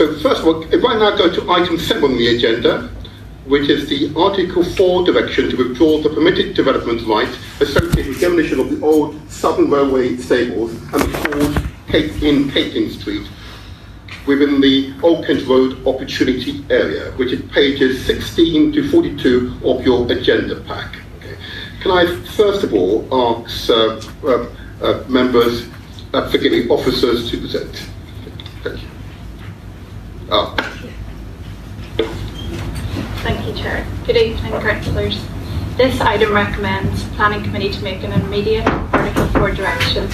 So first of all, right now go to item 7 on the agenda, which is the Article 4 direction to withdraw the permitted development rights associated with demolition of the old Southern Railway stables and the Ford in Caking Street within the Old Kent Road Opportunity Area, which is pages 16 to 42 of your agenda pack. Okay. Can I first of all ask members, forgive me, officers to present? Thank you. Thank you, Chair. Good evening, councillors. This item recommends the Planning Committee to make an immediate Article 4 direction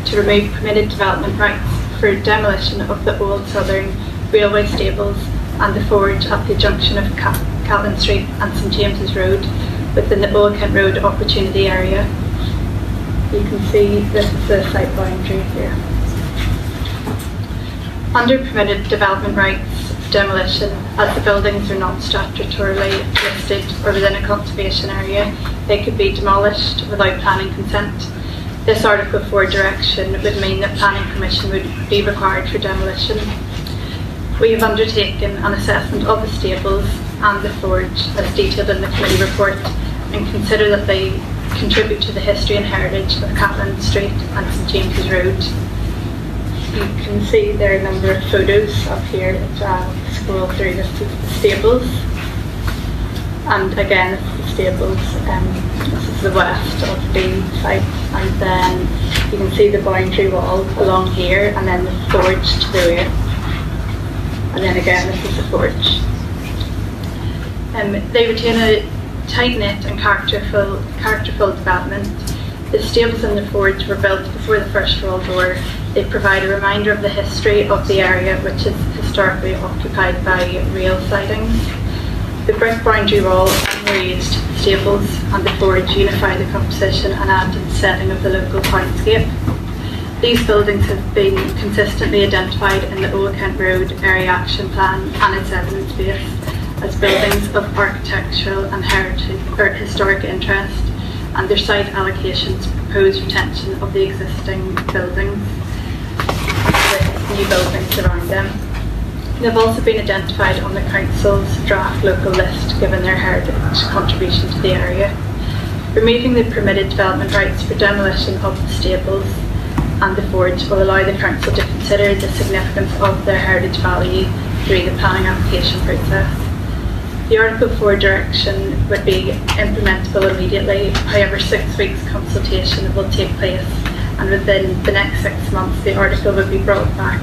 to remove permitted development rights for demolition of the old Southern Railway stables and the forge at the junction of Calvin Street and St James's Road within the Old Kent Road Opportunity Area. You can see this is the site boundary here. Under permitted development rights demolition, as the buildings are not statutorily listed or within a conservation area, they could be demolished without planning consent. This Article 4 direction would mean that planning permission would be required for demolition. We have undertaken an assessment of the stables and the forge as detailed in the committee report and consider that they contribute to the history and heritage of Catlin Street and St James's Road. You can see there are a number of photos up here as well. Scroll through, this is the stables, and again this is the stables. This is the west of the site, and then you can see the boundary wall along here, and then the forge to the rear, and then again this is the forge. They retain a tight-knit and characterful development. The stables and the forge were built before the First World War. They provide a reminder of the history of the area, which is historically occupied by rail sidings. The brick boundary wall and raised stables and the forge unify the composition and add to the setting of the local townscape. These buildings have been consistently identified in the Old Kent Road Area Action Plan and its evidence base as buildings of architectural and heritage or historic interest, and their site allocations propose retention of the existing buildings with new buildings around them. They've also been identified on the Council's draft local list given their heritage contribution to the area. Removing the permitted development rights for demolition of the stables and the forge will allow the Council to consider the significance of their heritage value through the planning application process. The Article 4 direction would be implementable immediately, however 6 weeks consultation will take place, and within the next 6 months the article would be brought back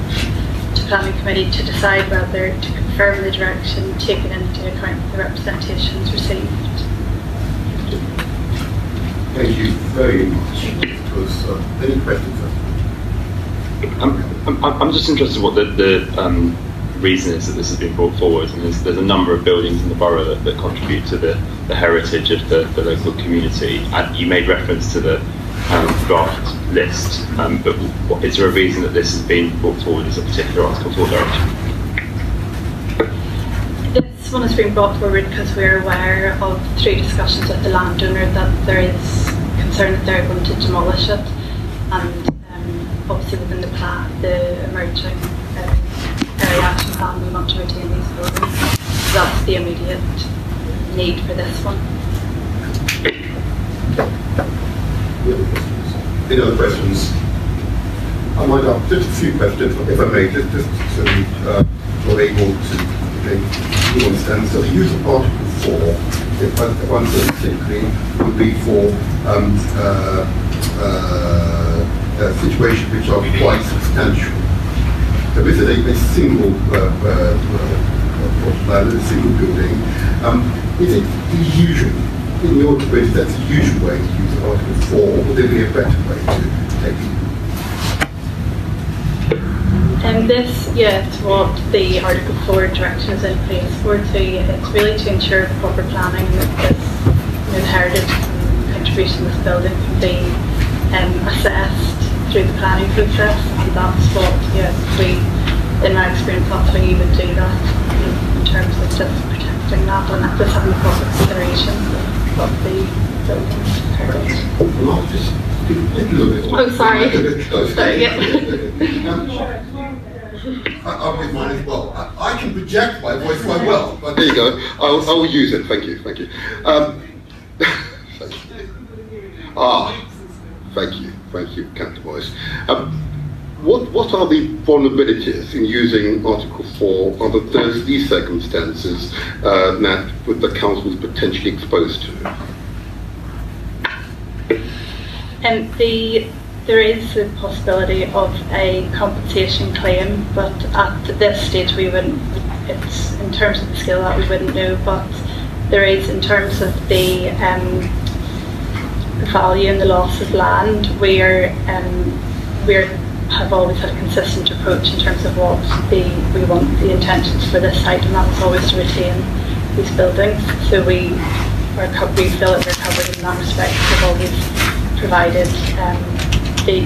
to Planning Committee to decide whether to confirm the direction taken into account the representations received. Thank you very much. Any questions? I'm just interested in what the reason is that this has been brought forward, and there's a number of buildings in the borough that contribute to the heritage of the local community. And you made reference to the draft list, but is there a reason that this has been brought forward as a particular Article 4 direction? This one has been brought forward because we're aware of through discussions with the landowner that there is concern that they're going to demolish it, and obviously within the plan, the emerging area action plan, we want to retain these buildings. So that's the immediate need for this one. Any other questions? I might ask just a few questions, if I may, just so we're able to understand. So the use of Article 4, if I understand particularly, would be for situations which are quite substantial. So this is a single building. Is it the usual, in your experience, that's the usual way to use Article 4, or would there be a better way to take it? It's what the Article 4 direction is in place for. It's really to ensure the proper planning that this heritage and contribution this building can be assessed through the planning process, and that's what we, in my experience, that's how you would do that in terms of just protecting that and just having the proper consideration of the building's heritage. Oh, sorry. I'll give mine as well. project my voice quite well. But There you go. I'll use it. Thank you. Thank you. Thank you. Thank you, Councillor Boyce. What are the vulnerabilities in using Article 4 under these circumstances that the council is potentially exposed to? There is the possibility of a compensation claim, but at this stage we wouldn't. It's in terms of the scale that we wouldn't know, but there is in terms of the value and the loss of land. We have always had a consistent approach in terms of what we want the intentions for this site, and that was always to retain these buildings. So we feel that we're covered in that respect. We've always provided the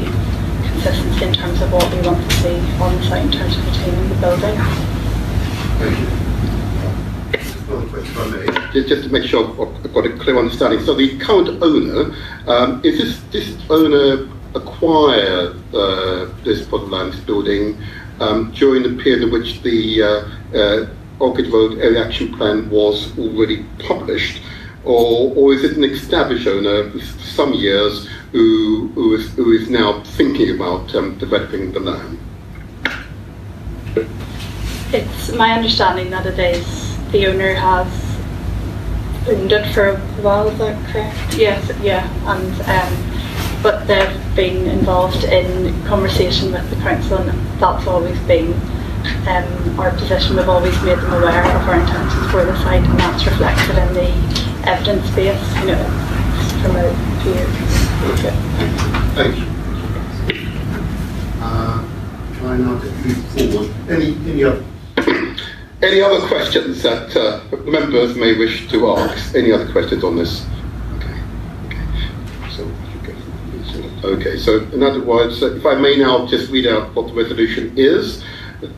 consistency in terms of what we want to see on the site in terms of retaining the building. thank you. Another question, if I may. Just to make sure I've got a clear understanding. So the current owner, is this owner acquire this plot of land, this building, during the period in which the Orchid Road Area Action Plan was already published, or is it an established owner for some years who is now thinking about developing the land? It's my understanding that it is the owner has owned it for a while. Is that correct? Yes, yeah, and but they've been involved in conversation with the council, and that's always been our position. We've always made them aware of our intentions for the site, and that's reflected in the evidence base, from a few years ago. Thank you. Try now to move forward. Any other questions that members may wish to ask? Any other questions on this? Okay, so in other words, if I may now just read out what the resolution is.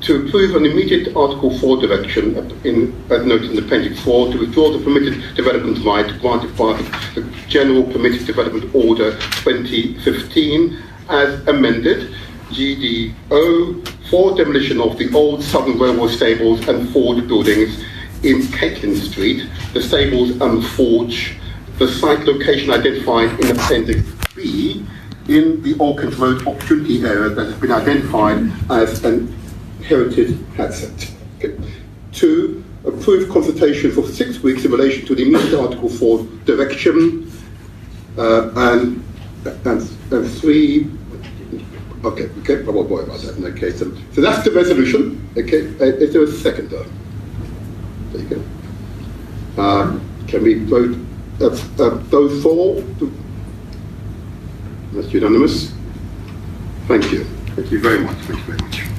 To approve an immediate Article 4 direction, as noted in Appendix 4, to withdraw the permitted development right granted by the General Permitted Development Order 2015 as amended, GDO, for demolition of the old Southern Railway stables and forge buildings in Caitlin Street, the stables and forge, the site location identified in Appendix B, in the Orchid Road opportunity area that has been identified as an heritage asset. Okay. 2, approve consultation for 6 weeks in relation to the immediate Article 4 direction, and 3. Okay, I won't worry about that. Okay, so that's the resolution. Okay, is there a seconder? There you go. Can we vote those for? That's unanimous. Thank you. Thank you very much. Thank you very much.